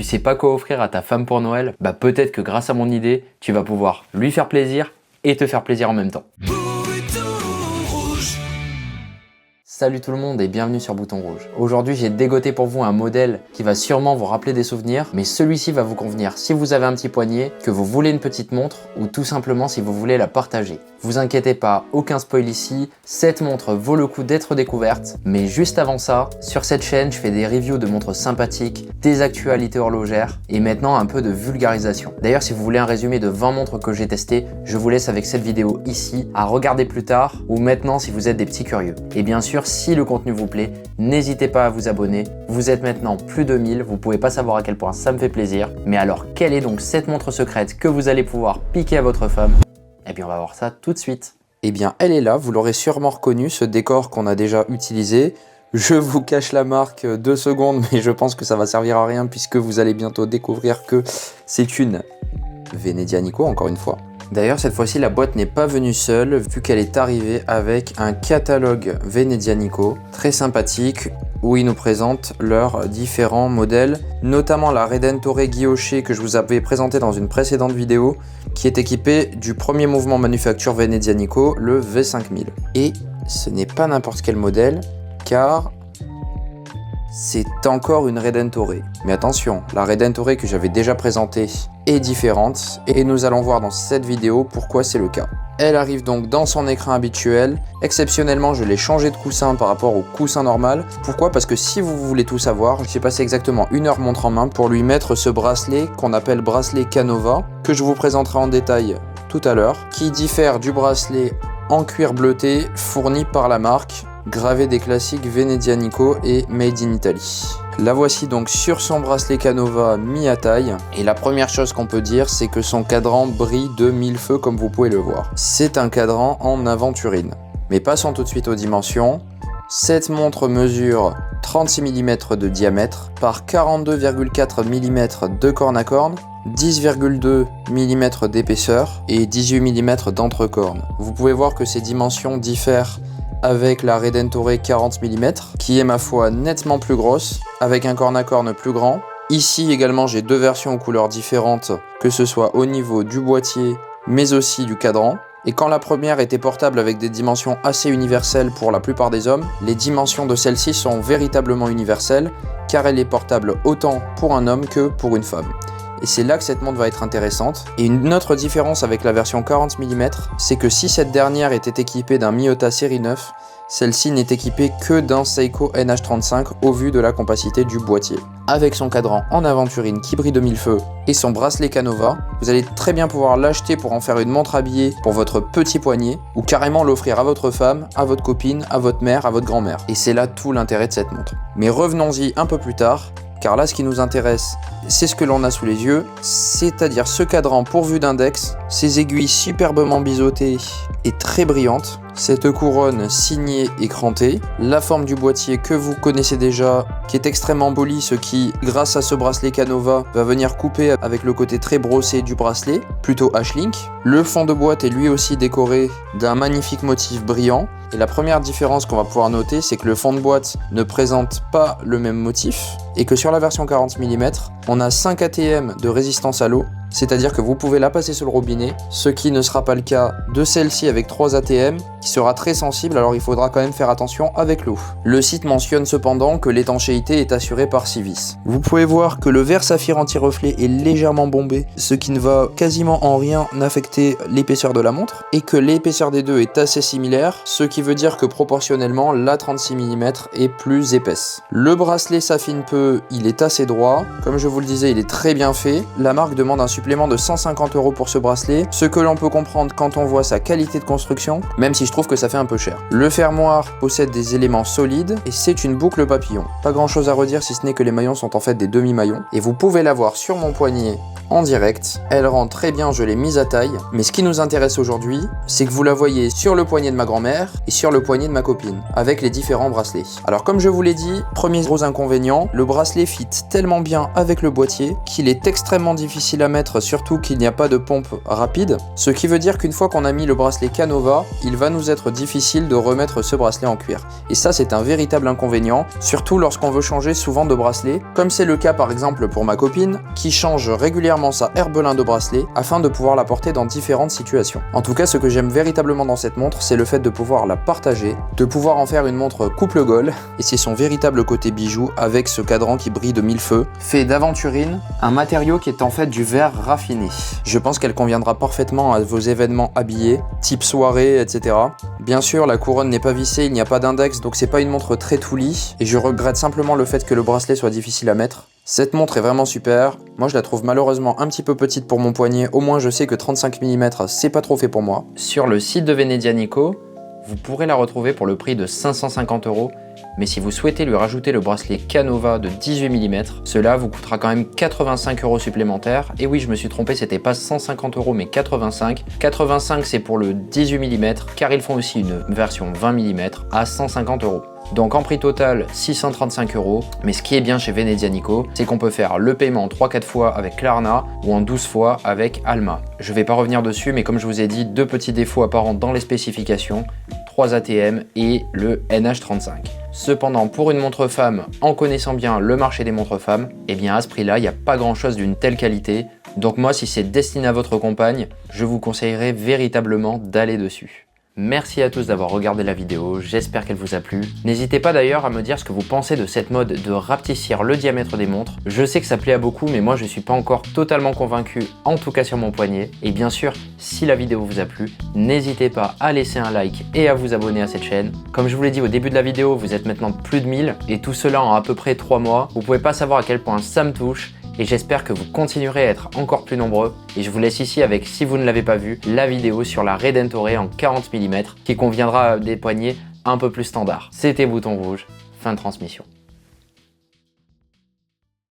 tu sais pas quoi offrir à ta femme pour Noël, bah peut-être que grâce à mon idée, tu vas pouvoir lui faire plaisir et te faire plaisir en même temps. Salut tout le monde et bienvenue sur Bouton Rouge. Aujourd'hui, j'ai dégoté pour vous un modèle qui va sûrement vous rappeler des souvenirs, mais celui-ci va vous convenir si vous avez un petit poignet, que vous voulez une petite montre ou tout simplement si vous voulez la partager. Vous inquiétez pas, aucun spoil ici, cette montre vaut le coup d'être découverte, mais juste avant ça, sur cette chaîne, je fais des reviews de montres sympathiques, des actualités horlogères et maintenant un peu de vulgarisation. D'ailleurs, si vous voulez un résumé de 20 montres que j'ai testées, je vous laisse avec cette vidéo ici à regarder plus tard ou maintenant si vous êtes des petits curieux. Et bien sûr, si le contenu vous plaît, n'hésitez pas à vous abonner. Vous êtes maintenant plus de 1000, vous pouvez pas savoir à quel point ça me fait plaisir. Mais alors, quelle est donc cette montre secrète que vous allez pouvoir piquer à votre femme? Eh bien, on va voir ça tout de suite. Eh bien, elle est là, vous l'aurez sûrement reconnu, ce décor qu'on a déjà utilisé. Je vous cache la marque 2 secondes, mais je pense que ça va servir à rien puisque vous allez bientôt découvrir que c'est une Venezia Nico, encore une fois. D'ailleurs, cette fois-ci, la boîte n'est pas venue seule, vu qu'elle est arrivée avec un catalogue Venezia Nico, très sympathique, où ils nous présentent leurs différents modèles, notamment la Redentore guillochée que je vous avais présenté dans une précédente vidéo, qui est équipée du premier mouvement manufacture Venezia Nico, le V5000. Et ce n'est pas n'importe quel modèle, car c'est encore une Redentore. Mais attention, la Redentore que j'avais déjà présentée est différente et nous allons voir dans cette vidéo pourquoi c'est le cas. Elle arrive donc dans son écran habituel. Exceptionnellement, je l'ai changé de coussin par rapport au coussin normal. Pourquoi? Parce que si vous voulez tout savoir, j'ai passé exactement 1 heure montre en main pour lui mettre ce bracelet qu'on appelle bracelet Canova, que je vous présenterai en détail tout à l'heure, qui diffère du bracelet en cuir bleuté fourni par la marque, gravé des classiques Venezia Nico et Made in Italy. La voici donc sur son bracelet Canova mis à taille, et la première chose qu'on peut dire, c'est que son cadran brille de 1000 feux comme vous pouvez le voir. C'est un cadran en aventurine. Mais passons tout de suite aux dimensions. Cette montre mesure 36 mm de diamètre par 42,4 mm de corne à corne, 10,2 mm d'épaisseur et 18 mm d'entrecorne. Vous pouvez voir que ces dimensions diffèrent avec la Redentore 40 mm, qui est ma foi nettement plus grosse, avec un corne à corne plus grand. Ici également j'ai 2 versions aux couleurs différentes, que ce soit au niveau du boîtier, mais aussi du cadran. Et quand la première était portable avec des dimensions assez universelles pour la plupart des hommes, les dimensions de celle-ci sont véritablement universelles, car elle est portable autant pour un homme que pour une femme. Et c'est là que cette montre va être intéressante. Et une autre différence avec la version 40 mm, c'est que si cette dernière était équipée d'un Miyota série 9, celle-ci n'est équipée que d'un Seiko NH35 au vu de la compacité du boîtier. Avec son cadran en aventurine qui brille de 1000 feux et son bracelet Canova, vous allez très bien pouvoir l'acheter pour en faire une montre habillée pour votre petit poignet ou carrément l'offrir à votre femme, à votre copine, à votre mère, à votre grand-mère. Et c'est là tout l'intérêt de cette montre. Mais revenons-y un peu plus tard, car là ce qui nous intéresse, c'est ce que l'on a sous les yeux, c'est-à-dire ce cadran pourvu d'index, ces aiguilles superbement biseautées et très brillantes, cette couronne signée et crantée, la forme du boîtier que vous connaissez déjà, qui est extrêmement poli, ce qui, grâce à ce bracelet Canova, va venir couper avec le côté très brossé du bracelet, plutôt H-Link. Le fond de boîte est lui aussi décoré d'un magnifique motif brillant. Et la première différence qu'on va pouvoir noter, c'est que le fond de boîte ne présente pas le même motif et que sur la version 40 mm, on a 5 ATM de résistance à l'eau, c'est-à-dire que vous pouvez la passer sous le robinet, ce qui ne sera pas le cas de celle-ci avec 3 ATM, qui sera très sensible, alors il faudra quand même faire attention avec l'eau. Le site mentionne cependant que l'étanchéité est assurée par Sivis. Vous pouvez voir que le verre saphir anti-reflet est légèrement bombé, ce qui ne va quasiment en rien affecter l'épaisseur de la montre, et que l'épaisseur des deux est assez similaire, ce qui veut dire que proportionnellement, la 36 mm est plus épaisse. Le bracelet s'affine peu, il est assez droit, comme je vous le disais, il est très bien fait. La marque demande un supplément de 150 € pour ce bracelet, ce que l'on peut comprendre quand on voit sa qualité de construction, même si je trouve que ça fait un peu cher. Le fermoir possède des éléments solides et c'est une boucle papillon. Pas grand chose à redire si ce n'est que les maillons sont en fait des demi-maillons et vous pouvez la voir sur mon poignet en direct. Elle rend très bien, je l'ai mise à taille, mais ce qui nous intéresse aujourd'hui, c'est que vous la voyez sur le poignet de ma grand-mère et sur le poignet de ma copine, avec les différents bracelets. Alors comme je vous l'ai dit, premier gros inconvénient, le bracelet fit tellement bien avec le boîtier qu'il est extrêmement difficile à mettre, surtout qu'il n'y a pas de pompe rapide, ce qui veut dire qu'une fois qu'on a mis le bracelet Canova, il va nous vous être difficile de remettre ce bracelet en cuir. Et ça, c'est un véritable inconvénient, surtout lorsqu'on veut changer souvent de bracelet, comme c'est le cas par exemple pour ma copine, qui change régulièrement sa Herbelin de bracelet afin de pouvoir la porter dans différentes situations. En tout cas, ce que j'aime véritablement dans cette montre, c'est le fait de pouvoir la partager, de pouvoir en faire une montre couple gold, et c'est son véritable côté bijou avec ce cadran qui brille de mille feux, fait d'aventurine, un matériau qui est en fait du verre raffiné. Je pense qu'elle conviendra parfaitement à vos événements habillés, type soirée, etc. Bien sûr, la couronne n'est pas vissée, il n'y a pas d'index, donc c'est pas une montre très toulie, et je regrette simplement le fait que le bracelet soit difficile à mettre. Cette montre est vraiment super, moi je la trouve malheureusement un petit peu petite pour mon poignet, au moins je sais que 35 mm c'est pas trop fait pour moi. Sur le site de Venedianico, vous pourrez la retrouver pour le prix de 550 €, mais si vous souhaitez lui rajouter le bracelet Canova de 18 mm, cela vous coûtera quand même 85 € supplémentaires. Et oui, je me suis trompé, c'était pas 150 € mais 85. 85 c'est pour le 18 mm, car ils font aussi une version 20 mm à 150 €. Donc en prix total 635 €, mais ce qui est bien chez Venedianico, c'est qu'on peut faire le paiement en 3-4 fois avec Klarna ou en 12 fois avec Alma. Je vais pas revenir dessus, mais comme je vous ai dit, deux petits défauts apparents dans les spécifications, 3 ATM et le NH35. Cependant, pour une montre femme, en connaissant bien le marché des montres femmes, eh bien à ce prix-là, il n'y a pas grand-chose d'une telle qualité. Donc moi, si c'est destiné à votre compagne, je vous conseillerais véritablement d'aller dessus. Merci à tous d'avoir regardé la vidéo, j'espère qu'elle vous a plu. N'hésitez pas d'ailleurs à me dire ce que vous pensez de cette mode de rapetissir le diamètre des montres. Je sais que ça plaît à beaucoup, mais moi je suis pas encore totalement convaincu, en tout cas sur mon poignet. Et bien sûr, si la vidéo vous a plu, n'hésitez pas à laisser un like et à vous abonner à cette chaîne. Comme je vous l'ai dit au début de la vidéo, vous êtes maintenant plus de 1000 et tout cela en à peu près 3 mois. Vous pouvez pas savoir à quel point ça me touche. Et j'espère que vous continuerez à être encore plus nombreux. Et je vous laisse ici avec, si vous ne l'avez pas vu, la vidéo sur la Redentore en 40 mm qui conviendra à des poignets un peu plus standards. C'était Bouton Rouge, fin de transmission.